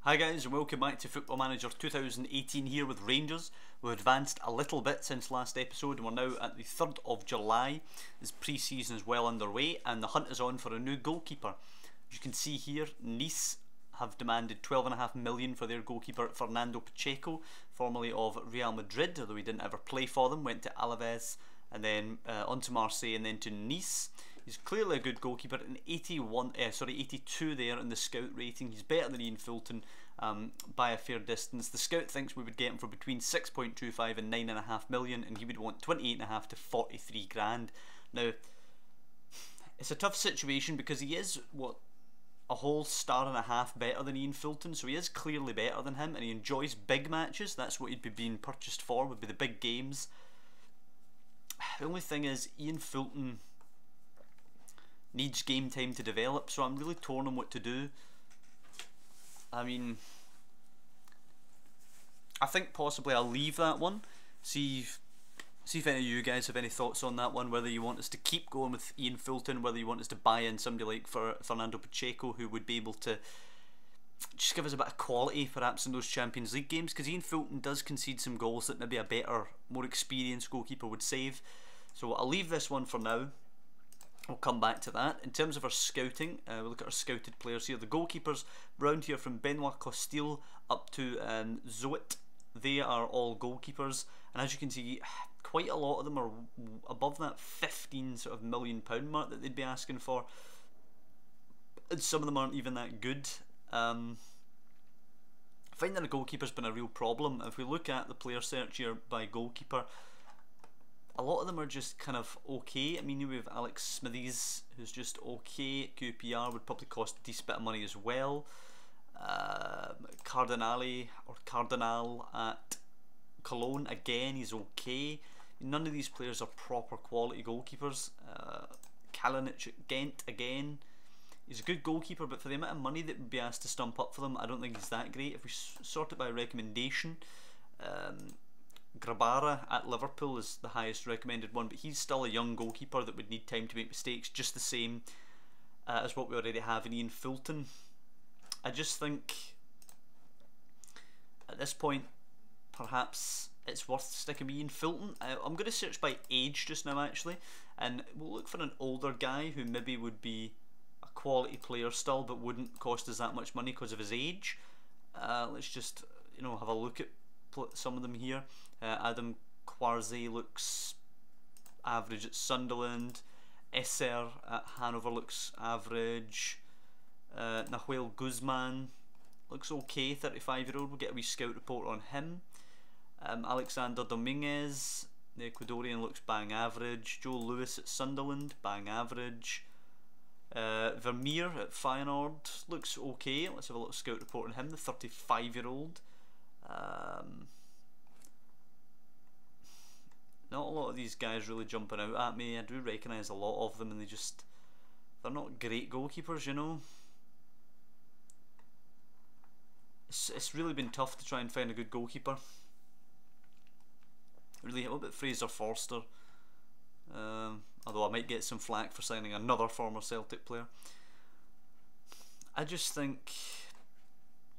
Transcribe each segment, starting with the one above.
Hi guys, and welcome back to Football Manager 2018 here with Rangers. We've advanced a little bit since last episode and we're now at the 3rd of July. This pre-season is well underway and the hunt is on for a new goalkeeper. As you can see here, Nice have demanded $12.5 million for their goalkeeper Fernando Pacheco, formerly of Real Madrid, although he didn't ever play for them, went to Alaves and then on to Marseille and then to Nice. He's clearly a good goalkeeper, an 82 there in the scout rating. He's better than Ian Fulton by a fair distance. The scout thinks we would get him for between 6.25 and 9.5 million, and he would want 28.5 to 43 grand. Now, it's a tough situation because he is a whole star and a half better than Ian Fulton, so he is clearly better than him, and he enjoys big matches. That's what he'd be being purchased for, would be the big games. The only thing is, Ian Fulton needs game time to develop, so I'm really torn on what to do. I mean, I think possibly I'll leave that one. See if any of you guys have any thoughts on that one, whether you want us to keep going with Ian Fulton, whether you want us to buy in somebody like Fernando Pacheco, who would be able to just give us a bit of quality perhaps in those Champions League games, because Ian Fulton does concede some goals that maybe a better, more experienced goalkeeper would save. So I'll leave this one for now. We'll come back to that. In terms of our scouting, we'll look at our scouted players here. The goalkeepers round here from Benoit Costil up to Zoet, they are all goalkeepers, and as you can see, quite a lot of them are above that £15 million mark that they'd be asking for, and some of them aren't even that good. Finding a goalkeeper's been a real problem. If we look at the player search here by goalkeeper, a lot of them are just kind of okay. I mean, we have Alex Smithies, who's just okay. QPR would probably cost a decent bit of money as well. Cardinal at Cologne, again, he's okay. None of these players are proper quality goalkeepers. Kalinic at Ghent, again, he's a good goalkeeper, but for the amount of money that would be asked to stump up for them, I don't think he's that great. If we sort it by recommendation, Grabara at Liverpool is the highest recommended one, but he's still a young goalkeeper that would need time to make mistakes, just the same as what we already have in Ian Fulton. I just think at this point perhaps it's worth sticking with Ian Fulton. I'm going to search by age just now actually, and we'll look for an older guy who maybe would be a quality player still but wouldn't cost us that much money because of his age. Let's just have a look at some of them here. Adam Quarze looks average at Sunderland. Esser at Hanover looks average. Nahuel Guzman looks okay, 35-year-old. We'll get a wee scout report on him. Alexander Dominguez, the Ecuadorian, looks bang average. Joe Lewis at Sunderland, bang average. Vermeer at Feyenoord looks okay. Let's have a little scout report on him, the 35-year-old. Not a lot of these guys really jumping out at me. I do recognise a lot of them, and they're not great goalkeepers, you know. It's really been tough to try and find a good goalkeeper. Really, what about Fraser Forster? Although I might get some flack for signing another former Celtic player. I just think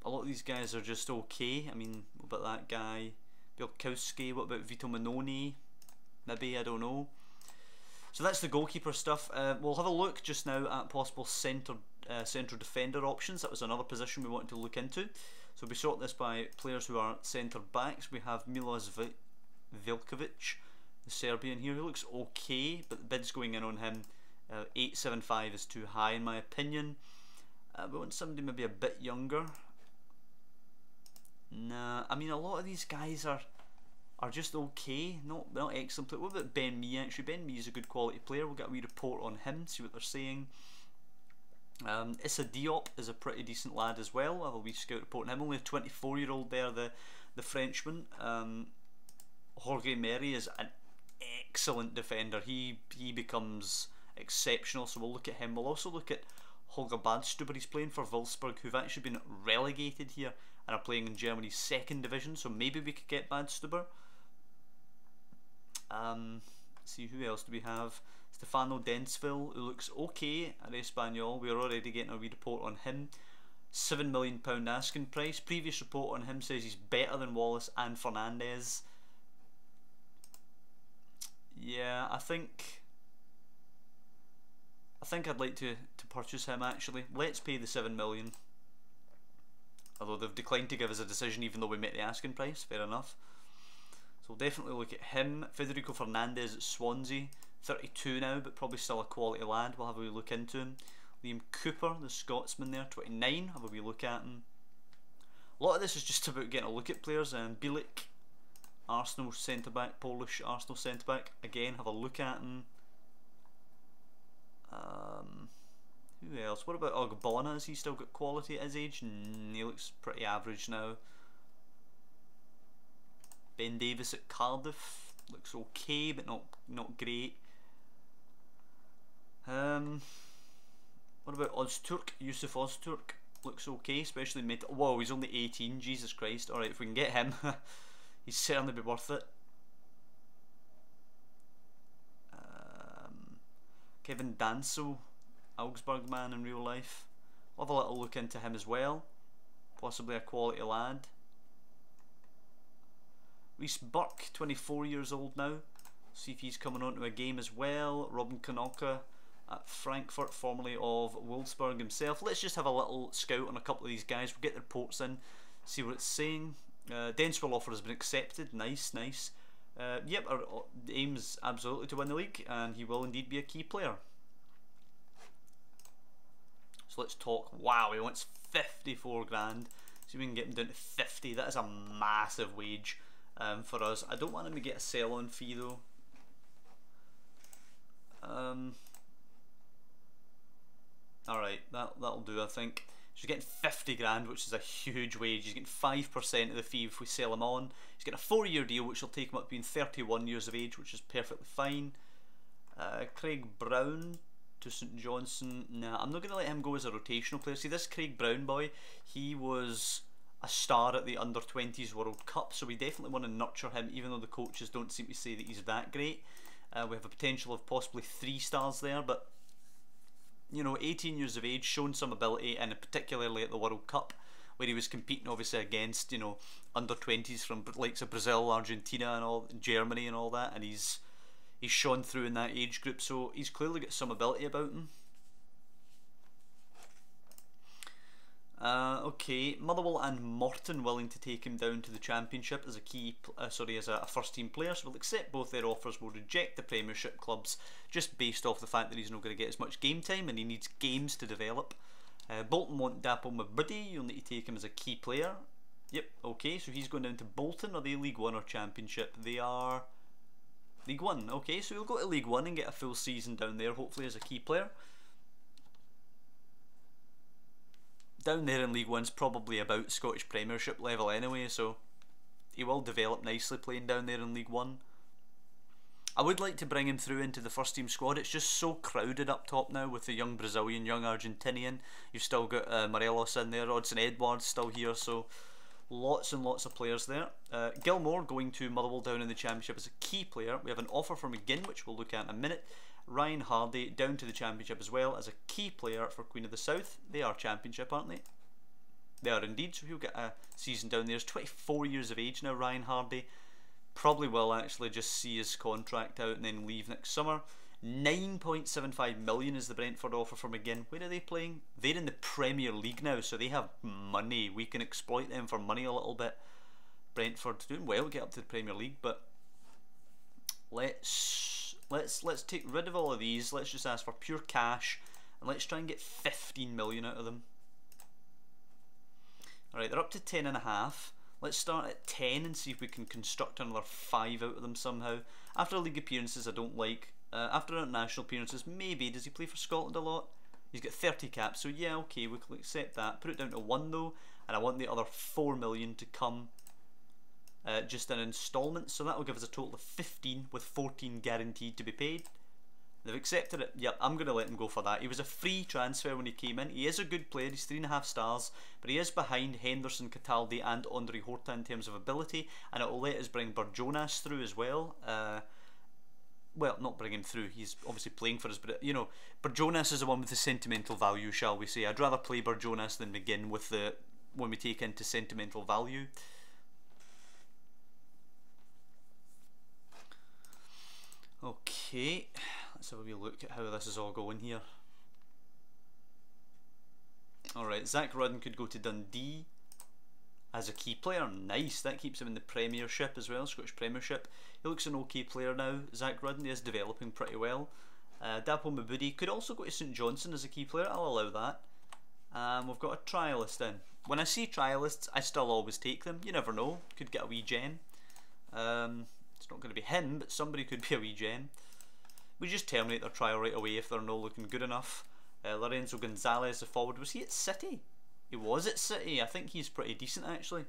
a lot of these guys are just okay. I mean, what about that guy Bielkowski? What about Vito Manoni? Maybe, I don't know. So that's the goalkeeper stuff. We'll have a look just now at possible central defender options. That was another position we wanted to look into. So we sort this by players who are centre backs. We have Milos Veljkovic, the Serbian here, who looks okay, but the bid's going in on him. 875 is too high in my opinion. We want somebody maybe a bit younger. Nah, I mean, a lot of these guys are just okay, not excellent. What about Ben Mee? Actually, Ben Mee is a good quality player. We'll get a wee report on him, see what they're saying. Issa Diop is a pretty decent lad as well. I'll have a wee scout report on him. Only a 24-year-old there, the Frenchman. Jorge Meri is an excellent defender. He becomes exceptional, so we'll look at him. We'll also look at Holger Badstuber. He's playing for Wolfsburg, who've actually been relegated here and are playing in Germany's 2nd division, so maybe we could get Badstuber. See, who else do we have? Stefano Densville, who looks okay at Espanyol. We're already getting a wee report on him. £7 million asking price. Previous report on him says he's better than Wallace and Fernandes. Yeah, I think I'd like to purchase him actually. Let's pay the 7 million. Although they've declined to give us a decision even though we met the asking price, fair enough. So we'll definitely look at him. Federico Fernandes at Swansea, 32 now, but probably still a quality lad. We'll have a wee look into him. Liam Cooper, the Scotsman there, 29, have a wee look at him. A lot of this is just about getting a look at players. Bielik, Arsenal centre-back, Polish Arsenal centre-back, again, have a look at him. Who else? What about Ogbonna? Has he still got quality at his age? He looks pretty average now. Ben Davis at Cardiff looks okay, but not great. What about Ozturk? Yusuf Ozturk looks okay, especially mid. Whoa, he's only 18. Jesus Christ! All right, if we can get him, he'd certainly be worth it. Kevin Danso, Augsburg man in real life. We'll have a little look into him as well. Possibly a quality lad. Reece Burke, 24 years old now. See if he's coming onto a game as well. Robin Knocker at Frankfurt, formerly of Wolfsburg himself. Let's just have a little scout on a couple of these guys. We'll get the reports in, see what it's saying. Denswell offer has been accepted. Nice, nice. Yep, our aim's absolutely to win the league, and he will indeed be a key player. So let's talk. Wow, he wants 54 grand. See if we can get him down to 50. That is a massive wage for us. I don't want him to get a sell-on fee though. Alright, that'll do, I think. So he's getting 50 grand, which is a huge wage. He's getting 5% of the fee if we sell him on. He's getting a 4-year deal, which will take him up to being 31 years of age, which is perfectly fine. Craig Brown to St Johnson. Nah, I'm not going to let him go as a rotational player. See, this Craig Brown boy, he was a star at the Under-20s World Cup, so we definitely want to nurture him, even though the coaches don't seem to say that he's that great. We have a potential of possibly 3 stars there, but you know, 18 years of age, shown some ability, and particularly at the World Cup, where he was competing obviously against, you know, under-20s from likes of Brazil, Argentina, and all Germany and all that, and he's shone through in that age group, so he's clearly got some ability about him. Okay, Motherwell and Morton willing to take him down to the Championship as a key, as a first-team player. So we'll accept both their offers. We'll reject the Premiership clubs just based off the fact that he's not going to get as much game time and he needs games to develop. Bolton won't dapple Mabudi. You'll need to take him as a key player. Yep. Okay, so he's going down to Bolton. Are they League One or Championship? They are League One. Okay, so we'll go to League One and get a full season down there, hopefully as a key player. Down there in League One's probably about Scottish Premiership level anyway, so he will develop nicely playing down there in League One. I would like to bring him through into the first team squad. It's just so crowded up top now with the young Brazilian, young Argentinian. You've still got Morelos in there, Odson Edwards still here, so lots and lots of players there. Gilmore going to Motherwell down in the Championship as a key player. We have an offer from McGinn, which we'll look at in a minute. Ryan Hardy down to the Championship as well as a key player for Queen of the South. They are Championship, aren't they? They are indeed, so he'll get a season down there. He's 24 years of age now, Ryan Hardy. Probably will actually just see his contract out and then leave next summer. 9.75 million is the Brentford offer for McGinn. Where are they playing? They're in the Premier League now, so they have money. We can exploit them for money a little bit. Brentford doing well, get up to the Premier League, but let's take rid of all of these. Let's just ask for pure cash and let's try and get 15 million out of them. Alright, they're up to 10.5. Let's start at 10 and see if we can construct another 5 out of them somehow. After league appearances I don't like. After international appearances, maybe. Does he play for Scotland a lot? He's got 30 caps, so yeah, okay, we can accept that. Put it down to 1 though, and I want the other 4 million to come just in instalments, so that will give us a total of 15 with 14 guaranteed to be paid. They've accepted it. Yep, I'm going to let him go for that. He was a free transfer when he came in. He is a good player. He's 3.5 stars, but he is behind Henderson, Cataldi and Andre Horta in terms of ability, and it will let us bring Burjonas through as well. well, not bring him through, he's obviously playing for us, but you know, Barjonas is the one with the sentimental value, shall we say. I'd rather play Barjonas than McGinn with the, when we take into sentimental value. Okay, let's have a wee look at how this is all going here. Alright, Zach Rudden could go to Dundee as a key player. Nice, that keeps him in the Premiership as well, Scottish Premiership. He looks an okay player now, Zach Rudden. He is developing pretty well. Dapo Mabudi could also go to St Johnstone as a key player, I'll allow that. We've got a trialist in. When I see trialists, I still always take them. You never know, could get a wee gen. It's not going to be him, but somebody could be a wee gen. We just terminate their trial right away if they're not looking good enough. Lorenzo Gonzalez, the forward, was he at City? He was at City. I think he's pretty decent actually.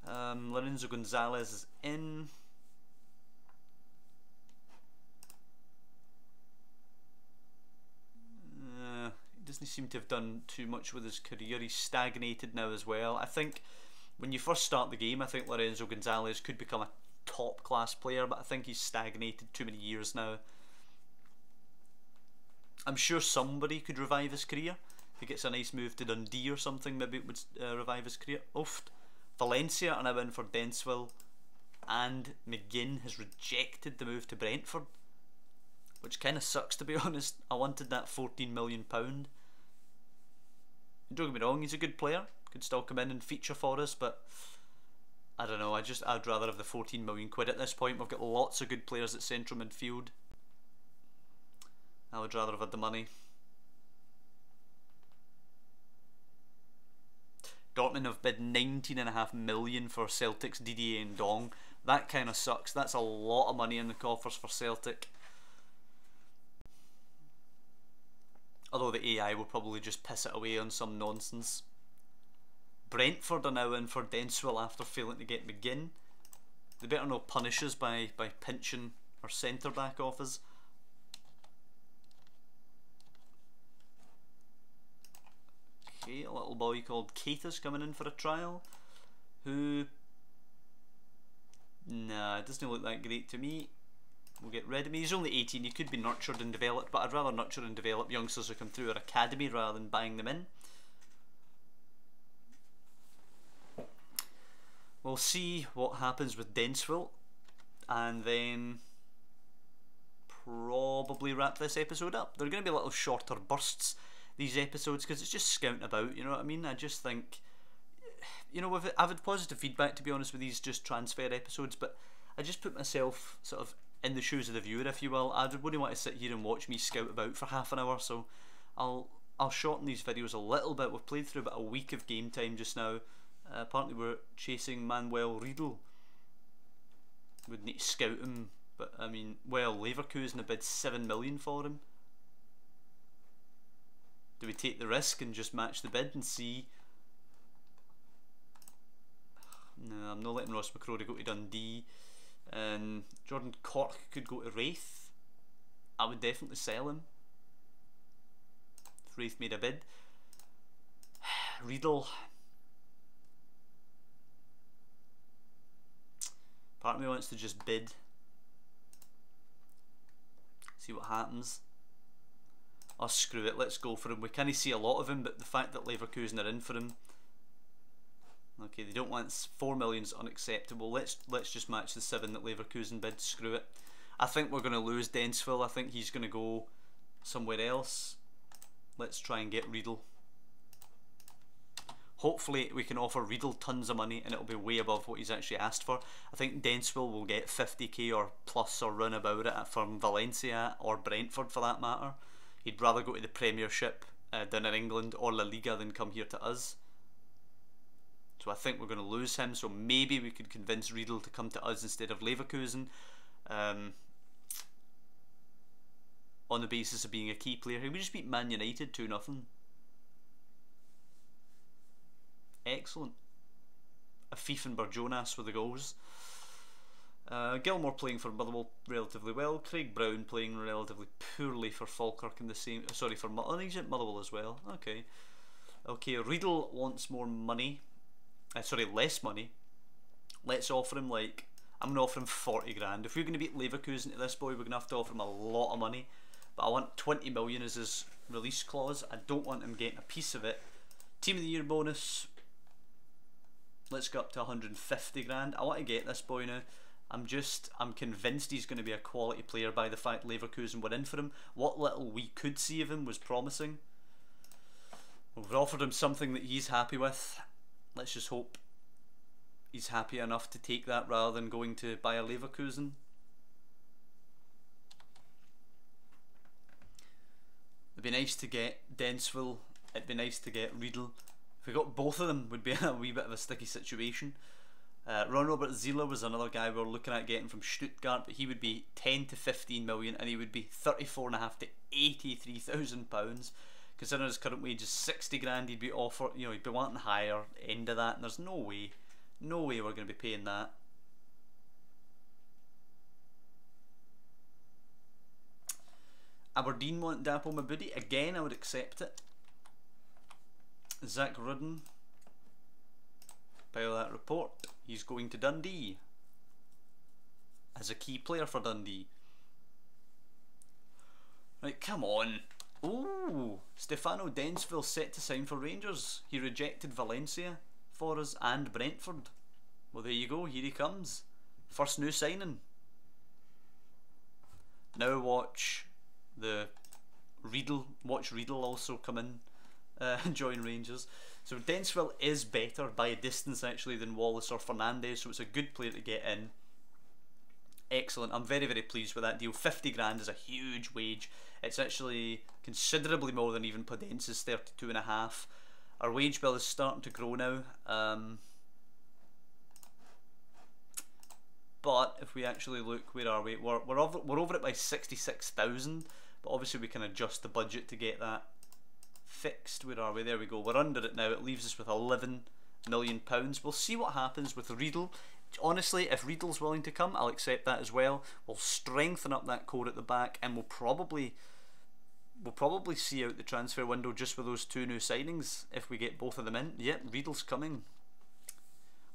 Lorenzo Gonzalez is in. He doesn't seem to have done too much with his career. He's stagnated now as well. I think when you first start the game, I think Lorenzo Gonzalez could become a top class player, but I think he's stagnated too many years now. I'm sure somebody could revive his career. If he gets a nice move to Dundee or something, maybe it would revive his career. Oof. Valencia are now in for Denswell, and McGinn has rejected the move to Brentford, which kind of sucks, to be honest. I wanted that £14 million. Don't get me wrong, he's a good player, could still come in and feature for us, but I don't know, I'd rather have the 14 million quid at this point. We've got lots of good players at central midfield. I would rather have had the money. Dortmund have bid 19.5 million for Celtic's Didier Ndong. That kind of sucks. That's a lot of money in the coffers for Celtic. Although the AI will probably just piss it away on some nonsense. Brentford are now in for Denswell after failing to get McGinn. They better not punish us by pinching our centre back off us. Okay, a little boy called Keita's coming in for a trial. Who... Nah, it doesn't look that great to me. We'll get rid of him. He's only 18, he could be nurtured and developed, but I'd rather nurture and develop youngsters who come through our academy rather than buying them in. We'll see what happens with Denswell, and then probably wrap this episode up. They're going to be little shorter bursts, these episodes, because it's just scouting about, you know what I mean? I just think, you know, I've had positive feedback, to be honest, with these just transfer episodes, but I just put myself sort of in the shoes of the viewer, if you will. I wouldn't want to sit here and watch me scout about for half an hour, so I'll shorten these videos a little bit. We've played through about a week of game time just now. Apparently we're chasing Manuel Riedel. We'd need to scout him, but I mean, well, Leverkusen have bid 7 million for him. Do we take the risk and just match the bid and see? No, I'm not letting Ross McCrory go to Dundee. And Jordan Cork could go to Wraith. I would definitely sell him if Wraith made a bid. Riedel. Part of me wants to just bid, see what happens. Oh, screw it, let's go for him. We can't see a lot of him, but the fact that Leverkusen are in for him. Okay, they don't want 4 million is unacceptable. Let's just match the 7 that Leverkusen bid. Screw it. I think we're going to lose Denswell. I think he's going to go somewhere else. Let's try and get Riedel. Hopefully we can offer Riedel tons of money and it'll be way above what he's actually asked for. I think Denswell will get 50k or plus or run about it from Valencia or Brentford for that matter. He'd rather go to the Premiership than in England or La Liga than come here to us. So I think we're going to lose him, so maybe we could convince Riedel to come to us instead of Leverkusen. On the basis of being a key player. We just beat Man United 2-0. Excellent. Afif and Barjonas with the goals. Gilmore playing for Motherwell relatively well. Craig Brown playing relatively poorly for Falkirk in the same. Sorry, for he's at Motherwell as well. Okay. Okay, Riedel wants more money. Sorry, less money. let's offer him like, I'm going to offer him 40 grand. If we're going to beat Leverkusen to this boy, we're going to have to offer him a lot of money. But I want 20 million as his release clause. I don't want him getting a piece of it. Team of the Year bonus, let's go up to 150 grand. I want to get this boy now. I'm convinced he's going to be a quality player by the fact Leverkusen were in for him. What little we could see of him was promising. We've offered him something that he's happy with. Let's just hope he's happy enough to take that rather than going to buy a Leverkusen. It'd be nice to get Densville. It'd be nice to get Riedel. If we got both of them, would be a wee bit of a sticky situation. Ron Robert Zieler was another guy we were looking at getting from Stuttgart, but he would be 10 to 15 million, and he would be 34.5 to 83,000 pounds. Considering his current wage is 60 grand, he'd be offered, you know, he'd be wanting higher end of that, and there's no way we're going to be paying that. Aberdeen want Dapo Mabudi. Again, I would accept it. Zach Rudden. By that report, he's going to Dundee as a key player for Dundee. Right, come on. Oh, Stefano Densville set to sign for Rangers. He rejected Valencia for us and Brentford. Well, there you go. Here he comes. First new signing. Now watch the Riedel. Watch Riedel also come in and join Rangers. So Densville is better by a distance actually than Wallace or Fernandez. So it's a good player to get in. Excellent. I'm very, very pleased with that deal. 50 grand is a huge wage. It's actually considerably more than even Podence's 32.5. Our wage bill is starting to grow now. But if we actually look, where are we? We're over it by 66,000. But obviously we can adjust the budget to get that fixed. Where are we? There we go. We're under it now. It leaves us with 11 million pounds. We'll see what happens with Riedel. Honestly, if Riedel's willing to come, I'll accept that as well. We'll strengthen up that core at the back, and we'll probably see out the transfer window just with those two new signings if we get both of them in. Yep, Riedel's coming.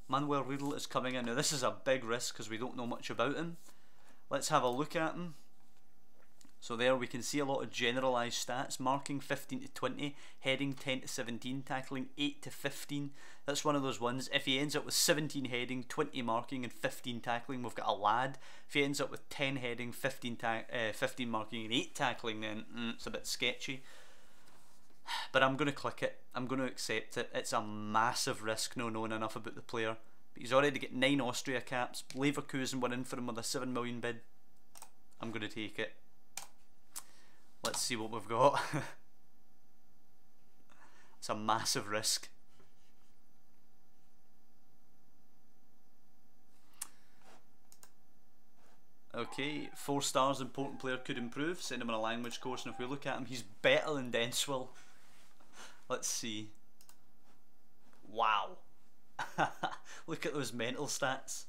Manuel Riedel is coming in. Now this is a big risk because we don't know much about him. Let's have a look at him. So there we can see a lot of generalised stats. Marking 15 to 20, heading 10 to 17, tackling 8 to 15. That's one of those ones. If he ends up with 17 heading, 20 marking and 15 tackling, we've got a lad. If he ends up with 10 heading, 15 marking and 8 tackling, then it's a bit sketchy. But I'm going to click it. I'm going to accept it. It's a massive risk not knowing enough about the player. But he's already got 9 Austria caps. Leverkusen went in for him with a 7 million bid. I'm going to take it. Let's see what we've got. It's a massive risk. Okay, 4 stars, important player, could improve. Send him on a language course, and if we look at him, he's better than Denswell. Let's see. Wow. Look at those mental stats.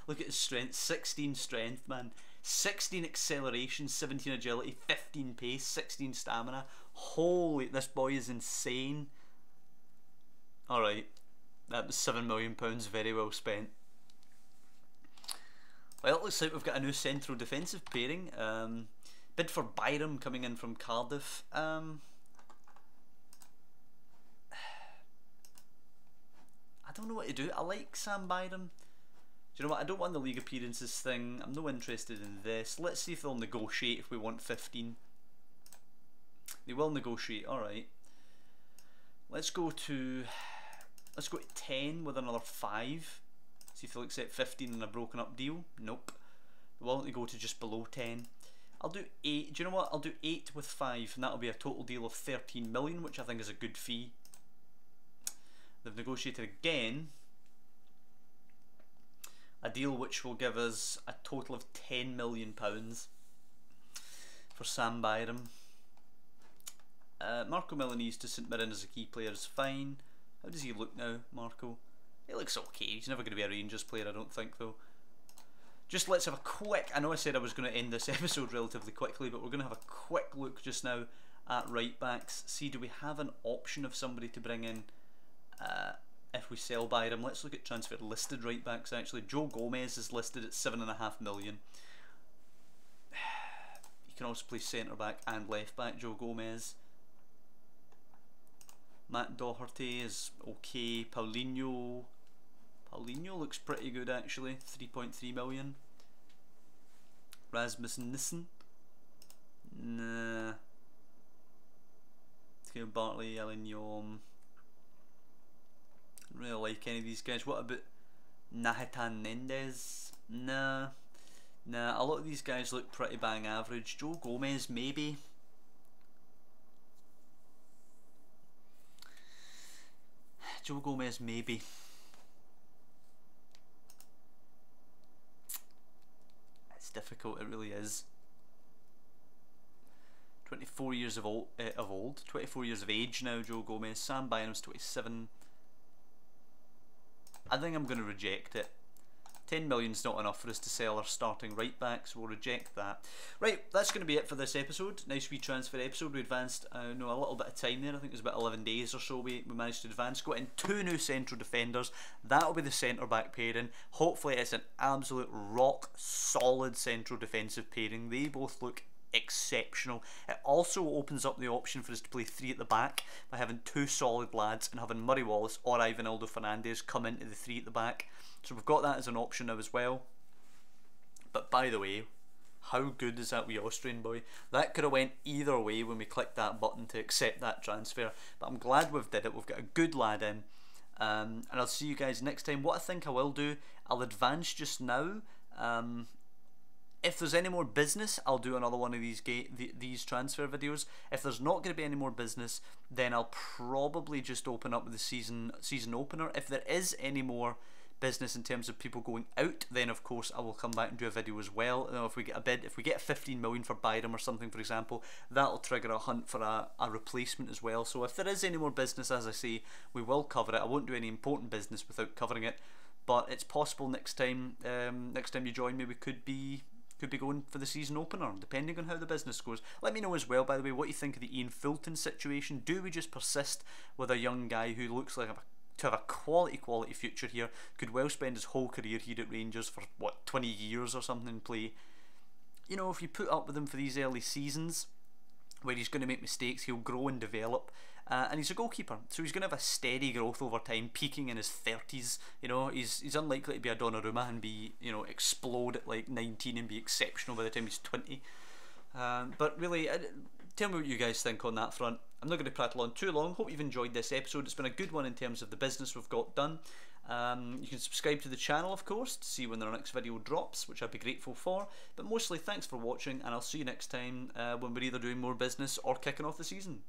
Look at his strength. 16 strength, man. 16 acceleration, 17 agility, 15 pace, 16 stamina. Holy, this boy is insane. Alright, that was £7 million very well spent. Well, it looks like we've got a new central defensive pairing. Bid for Byram coming in from Cardiff. I don't know what to do. I like Sam Byram. Do you know what? I don't want the league appearances thing. I'm no interested in this. Let's see if they'll negotiate if we want 15. They will negotiate. Alright. Let's go to 10 with another 5. See if they'll accept 15 in a broken up deal. Nope. They won't go to just below 10. I'll do 8. Do you know what? I'll do 8 with 5, and that'll be a total deal of 13 million, which I think is a good fee. They've negotiated again. A deal which will give us a total of £10 million for Sam Byram. Marco Milanese to St Mirren as a key player is fine. How does he look now, Marco? He looks okay. He's never going to be a Rangers player, I don't think, though. Just let's have a quick... I know I said I was going to end this episode relatively quickly, but we're going to have a quick look just now at right backs. See, do we have an option of somebody to bring in? if we sell Byram. Let's look at transfer listed right backs actually. Joe Gomez is listed at 7.5 million. You can also play centre back and left back, Joe Gomez. Matt Doherty is okay. Paulinho looks pretty good actually, 3.3 million. Rasmus Nissen, nah. Bartley, Elignon. Don't really like any of these guys. What about Nahitan Nendez? Nah. A lot of these guys look pretty bang average. Joe Gomez, maybe. Joe Gomez, maybe. It's difficult, it really is. 24 years of old, 24 years of age now, Joe Gomez. Sam Byram's 27. I think I'm going to reject it. 10 million's not enough for us to sell our starting right back, so we'll reject that. Right, that's going to be it for this episode. Nice wee transfer episode. We advanced a little bit of time there. I think it was about 11 days or so we managed to advance. Got in 2 new central defenders. That'll be the centre back pairing. Hopefully it's an absolute rock solid central defensive pairing. They both look exceptional. It also opens up the option for us to play 3 at the back by having 2 solid lads and having Murray Wallace or Ivanildo Fernandez come into the 3 at the back. So we've got that as an option now as well. But by the way, how good is that wee Austrian boy? That could have went either way when we clicked that button to accept that transfer, but I'm glad we've did it. We've got a good lad in, and I'll see you guys next time. What I think I will do, I'll advance just now. If there's any more business, I'll do another one of these transfer videos. If there's not going to be any more business, then I'll probably just open up with the season opener. If there is any more business in terms of people going out, then of course I will come back and do a video as well. If we get a bid, if we get 15 million for Byram or something, for example, that'll trigger a hunt for a replacement as well. So if there is any more business, as I say, we will cover it. I won't do any important business without covering it, but it's possible next time you join me, we could be going for the season opener, depending on how the business goes. Let me know as well, by the way, what you think of the Ian Fulton situation. Do we just persist with a young guy who looks like to have a quality future here, could well spend his whole career here at Rangers for, what, 20 years or something and play? You know, if you put up with him for these early seasons, where he's going to make mistakes, he'll grow and develop. And he's a goalkeeper, so he's going to have a steady growth over time, peaking in his 30s. You know, he's unlikely to be a Donnarumma and be, explode at like 19 and be exceptional by the time he's 20. But really, tell me what you guys think on that front. I'm not going to prattle on too long. Hope you've enjoyed this episode. It's been a good one in terms of the business we've got done. You can subscribe to the channel, of course, to see when our next video drops, which I'd be grateful for. But mostly, thanks for watching, and I'll see you next time when we're either doing more business or kicking off the season.